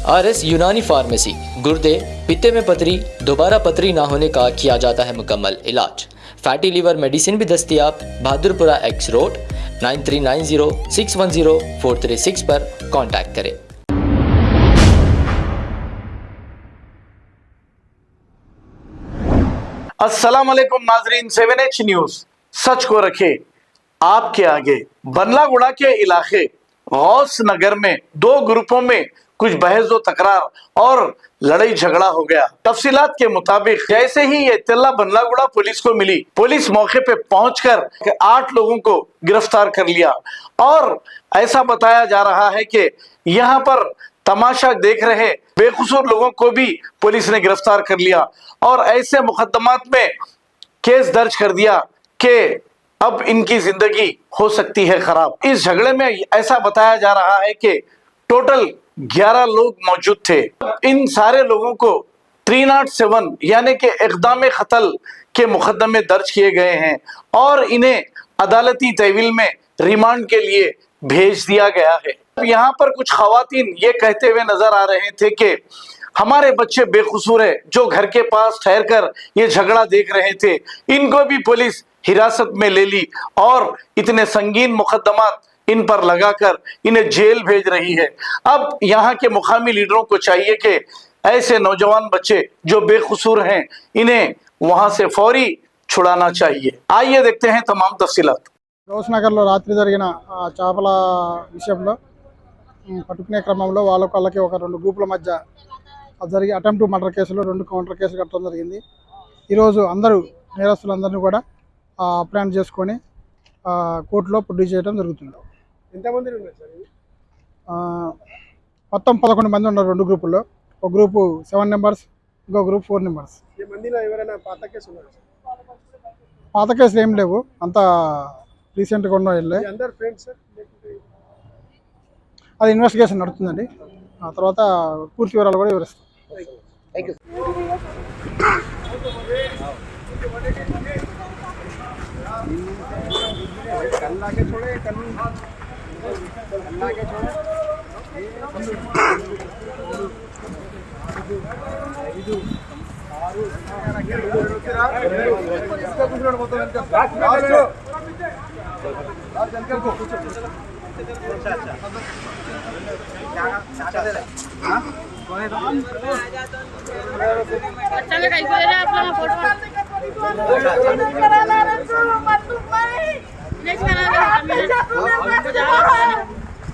RS यूनानी pharmacy, गुर्दे, पित्ते में पथरी, दोबारा पथरी ना होने का किया जाता है मुकम्मल इलाज। फैटी लीवर मेडिसिन भी दस्तियाब। बहादुरपुरा X रोड 9390610436 पर कांटेक्ट करें। अस्सलाम वालेकुम नाजरीन, 7H न्यूज सच को रखे आपके आगे। बंदलागुड़ा के इलाके गौस नगर में दो ग्रुपों में कुछ बहस व तकरार और लड़ाई झगड़ा हो गया। तफसीलात के मुताबिक जैसे ही ये इत्तला बंदलागुड़ा पुलिस को मिली, पुलिस मौके पे पहुंचकर 8 लोगों को गिरफ्तार कर लिया और ऐसा बताया जा रहा है कि यहाँ पर तमाशा देख रहे बेकसूर लोगों को भी पुलिस ने गिरफ्तार कर लिया और ऐसे मुकदमात में केस दर्ज कर दिया कि अब इनकी जिंदगी हो सकती है खराब। इस झगड़े में ऐसा बताया जा रहा है कि टोटल 11 लोग मौजूद थे। इन सारे लोगों को 307 यानी कि इक़दाम क़त्ल के मुकदमे दर्ज किए गए हैं और इन्हें अदालती तहवील में रिमांड के लिए भेज दिया गया है। यहाँ पर कुछ खवातीन ये कहते हुए नजर आ रहे थे कि हमारे बच्चे बेकसूर है, जो घर के पास ठहर कर ये झगड़ा देख रहे थे, इनको भी पुलिस हिरासत में ले ली और इतने संगीन मुकदमात इन पर लगाकर इन्हें जेल भेज रही है। अब यहाँ के मुकामी लीडरों को चाहिए कि ऐसे नौजवान बच्चे जो बेकसूर हैं, इन्हें वहां से फौरी छुड़ाना चाहिए। आइए देखते हैं तमाम तफसीलात। గౌస్ నగర్లో రాత్రి జరిగిన చేపల విషయంలో పట్టుకునే క్రమంలో వాళ్ళకి ఒక 2 గ్రూపుల మధ్య జరిగి అటెంప్ట్ మర్డర్ కేసులో 2 కౌంటర్ కేసులు కట్టడం జరిగింది। ఈరోజు అందరూ నేరస్తులందరినీ కూడా అప్రహెండ్ చేసుకొని కోర్టులో ప్రొడ్యూస్ చేయడం జరుగుతుంది। ఎంతమంది ఉన్నారు సార్? మొత్తం 11 మంది ఉన్నారు 2 గ్రూపుల్లో। ఒక గ్రూపు 7 మెంబర్స్, ఇంకో గ్రూప్ 4 మెంబర్స్। ఈ మందిలో ఎవరైనా పాత కేసు ఉన్నారు? పాత కేసులు ఏం లేవు, అంతా రీసెంట్గా ఉన్న వాళ్ళే। అందరు ఫ్రెండ్స్ సార్? అది ఇన్వెస్టిగేషన్ నడుతుందండి, ఆ తర్వాత పూర్తి వివరాలు కూడా వివరిస్తాం। Thank you. कल्ला के छोड़े कल्ला के छोड़े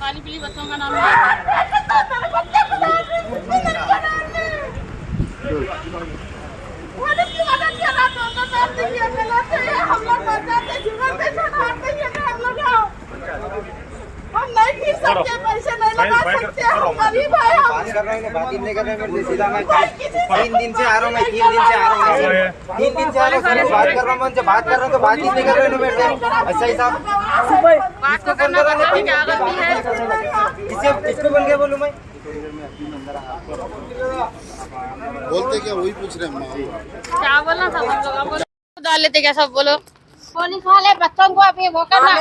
पानी पीली बच्चों का नाम हम नहीं खींच सकते, पैसे नहीं लगा सकते, हम गरीब हैं। बात कर रहे हैं, बात नहीं कर रहे हैं। सीधा मैं 3 दिन से आ रहा हूँ, मैं 3 दिन से आ रहा हूँ, 3 दिन से आ रहा हूँ। बात कर रहा हूँ, उनसे बात कर रहा हूँ तो बात ही नहीं कर रहे हैं मेरे से। अच्छा ही साहब, बात को करना पड़ता है, क्या गलती है? किसको बोल के बोलूँ मैं? बोलते क्या वही पूछ रहे हैं। क्या बोलना था हम लोग? आप डाल लेते क्या सब? बोलो। पुलिस वाले बच्चों को अभी वो करना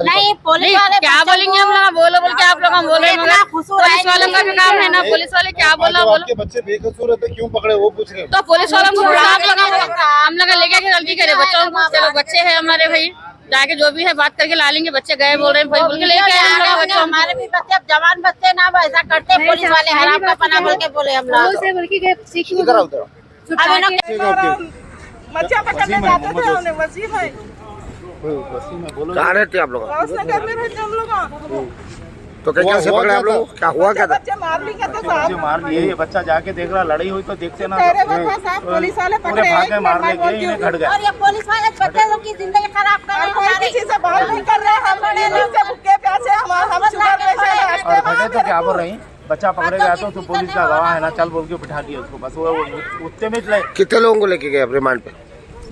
नहीं, पुलिस वाले क्या बोलेंगे हम लोग? बोलो बोल के आप लोग हम बोल रहे हैं, पुलिस वालों का भी काम है ना। पुलिस वाले क्या बोला? बोलो। आपके बच्चे बेकसूर है तो क्यों पकड़े, वो पूछ रहे हैं। तो पुलिस वालों को आप लोग हम लोग लेके गलती करे बच्चों को। चलो बच्चे हैं हमारे भाई, जाके जो भी है बात करके ला लेंगे। बच्चे गए बोल रहे हैं भाई, बोल के लेके आए हम लोग बच्चों। हमारे भी बच्चे जवान बच्चे ना ऐसा करते, पुलिस वाले हराम का पना बोल के बोले हम लोग। मच्छिया पकड़ने जाते थे, उन्हें वसीम है। कहाँ रहते आप लोग? गौसनगर में रहते हम लोग। तो कैसे पकड़े आप लोग? क्या हुआ क्या था? बच्चे मार ली कहते साहब, मार लिए। ये बच्चा जाके देख रहा, लड़ाई हुई तो देखते ना। तेरे बच्चा साहब पुलिस वाले पकड़े हैं, भागे मारने के लिए इन्हें घट गए। और ये पुलिस वाले बच्चे लोग की जिंदगी खराब कर रहे हैं। कोई किसी से बात नहीं कर रहे हैं, हम बड़े लोग से भूखे प्यासे हम शुगर पेशेंट हैं। और घटे तो क्या बोल रही, बच्चा पकड़े गया तो पुलिस का गवाह है ना, चल बोल के बिठा दिया उसको। बस वो उतने में कितने लोगों को लेके गए रिमांड पे?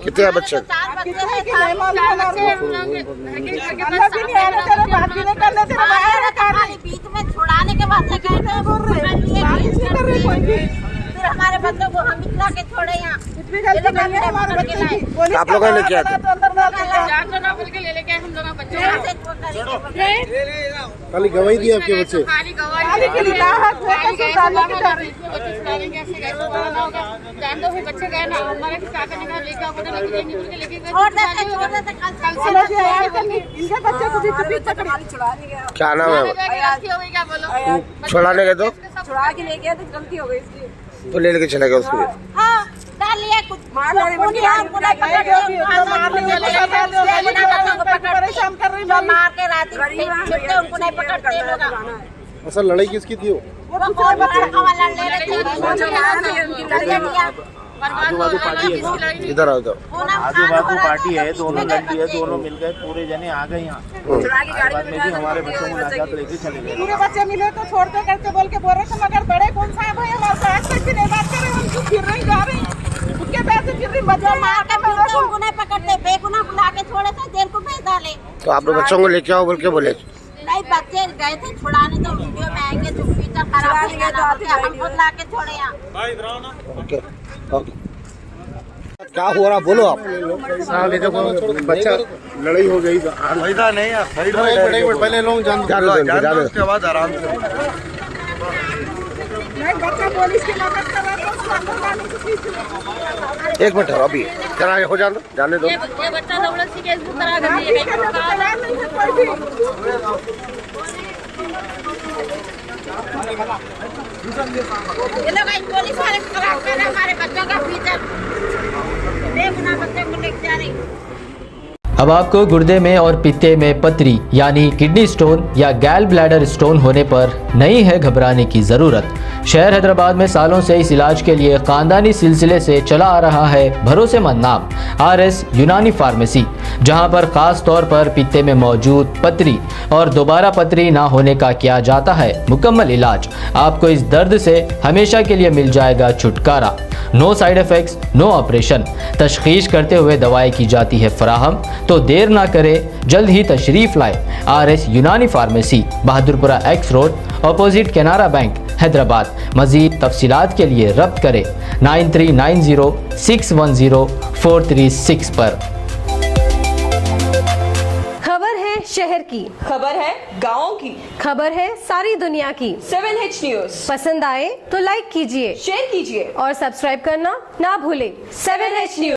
कितने बच्चे? अंदर भी नहीं आने तेरे, बात भी नहीं करने तेरे, बाहर बीच में छुड़ाने के बाद से कहते हैं बोल रहे हैं, बात नहीं कर रहे कोई भी। फिर हम हमारे बच्चों को हम इतना के छोड़े यहाँ इतनी गलती नहीं है हमारे बच्चे की। पुलिस आप लोगों ने के क्या तो अंदर डाल दिया। जान तो ना बोल के ले लेके आए हम लोग बच्चे खाली गवाही दी आपके बच्चे खाली गवाही खाली के लिए राहत है, कैसे डालने के डर। बच्चे छुड़ाएंगे ऐसे कैसे छुड़ाना होगा। जान दो फिर बच्चे गए ना हमारे क्या करने का लेके आओ पता नहीं लेके लेके गए छोड़ देते कल से समझिए यार, इनके बच्चे को भी पीछे पकड़ क्या नाम है गलती हो गई क्या बोलो छुड़ाने के? तो छुड़ा के ले गया तो गलती हो गई इसकी। तो ले लेके चले गए उसको। हाँ डाल लिया कुछ मार डाली बच्चे परेशान कर रही जो मार के राती छुट्टे उनको नहीं पकड़ते लोग असल लड़ाई किसकी थी वो? वो दूसरे बकरा वाला लड़ रहे थे आजू बाजू पार्टी है, इधर आओ इधर। आजू बाजू पार्टी है, दोनों लड़की है, दोनों मिल गए, पूरे जने आ गए यहाँ। बाद में भी हमारे बच्चों को नाजात लेके चले गए। पूरे बच्चे मिले तो छोड़ते करते बोल के बोल रहे थे, मगर बड़े कौन साहब है हमारे साथ तक भी नहीं बात कर रहे, उनको फिर रही जा रही उनके पैसे फिर रही बच्चे मार के पीटते उनको नहीं पकड़ते बेगुना बुला के छोड़े थे जेल को भेज डाले। तो आप लोग बच्चों को लेके आओ बोल के बोले? नहीं बच्चे गए थे छुड़ाने तो वीडियो में आएंगे तो फ्यूचर खराब हो जाएगा तो हम खुद ला के छोड़े यहाँ। Okay okay. क्या हो रहा बोलो आप? साहब देखो बच्चा लड़ाई हो गई। फायदा नहीं है, पहले लोग जान उसके बाद आराम से। नहीं बच्चा पुलिस की मदद कर रहा है तो उसको अंदर लाने की कोशिश। एक मिनट अभी करा हो जाने जाने दो। ये बच्चा जबरदस्ती केस बुक करा कर गाड़ी दिए के लिए तो तैयार नहीं है कोई भी। ये लोग आज पुलिस वाले खराब कर रहे हैं हमारे बच्चों का फ्यूचर बेगुनाह बच्चों को लेके जा रही। अब आपको गुर्दे में और पित्ते में पथरी यानी किडनी स्टोन या गैल ब्लैडर स्टोन होने पर नहीं है घबराने की ज़रूरत। शहर हैदराबाद में सालों से इस इलाज के लिए ख़ानदानी सिलसिले से चला आ रहा है भरोसेमंद नाम RS यूनानी फार्मेसी, जहां पर ख़ास तौर पर पित्ते में मौजूद पथरी और दोबारा पथरी ना होने का किया जाता है मुकम्मल इलाज। आपको इस दर्द से हमेशा के लिए मिल जाएगा छुटकारा। No side effects, no operation. तशखीस करते हुए दवाएं की जाती है फराहम। तो देर ना करें, जल्द ही तशरीफ़ लाए RS यूनानी pharmacy, Bahadurpura X road, opposite Canara bank, Hyderabad. मज़ीद तफसीलात के लिए रब्त करें 9390610436 पर। खबर है शहर की, खबर है गाँव की, खबर है सारी दुनिया की। 7H न्यूज पसंद आए तो लाइक कीजिए, शेयर कीजिए और सब्सक्राइब करना ना भूलें। 7H news.